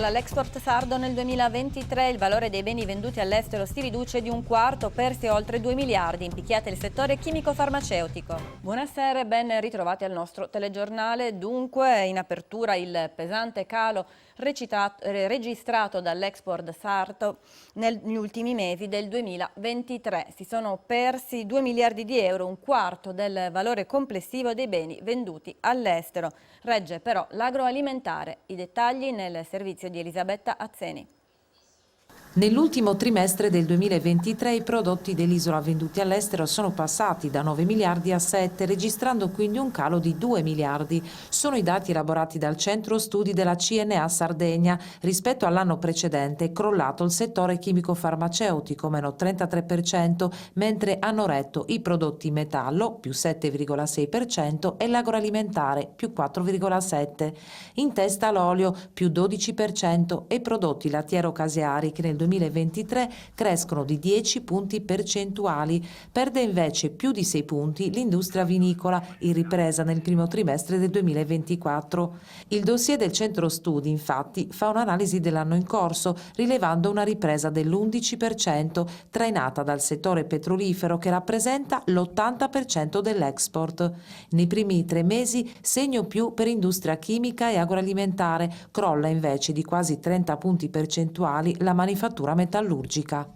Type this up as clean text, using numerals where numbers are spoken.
crolla l'export sardo nel 2023, il valore dei beni venduti all'estero si riduce di un quarto, persi oltre 2 miliardi, impicchiate il settore chimico-farmaceutico. Buonasera e ben ritrovati al nostro telegiornale. Dunque, in apertura il pesante calo registrato dall'export sardo negli ultimi mesi del 2023. Si sono persi 2 miliardi di euro, un quarto del valore complessivo dei beni venduti all'estero. Regge però l'agroalimentare. I dettagli nel servizio di Elisabetta Azzeni. Nell'ultimo trimestre del 2023 i prodotti dell'isola venduti all'estero sono passati da 9 miliardi a 7, registrando quindi un calo di 2 miliardi. Sono i dati elaborati dal Centro Studi della CNA Sardegna. Rispetto all'anno precedente è crollato il settore chimico-farmaceutico, meno 33%, mentre hanno retto i prodotti in metallo, più 7,6%, e l'agroalimentare, più 4,7%. In testa l'olio, più 12%, e i prodotti lattiero-caseari, che nel 2023 crescono di 10 punti percentuali. Perde invece più di 6 punti l'industria vinicola, in ripresa nel primo trimestre del 2024. Il dossier del Centro Studi, infatti, fa un'analisi dell'anno in corso, rilevando una ripresa dell'11%, trainata dal settore petrolifero, che rappresenta l'80% dell'export. Nei primi 3 mesi segno più per industria chimica e agroalimentare, crolla invece di quasi 30 punti percentuali la manifattura metallurgica.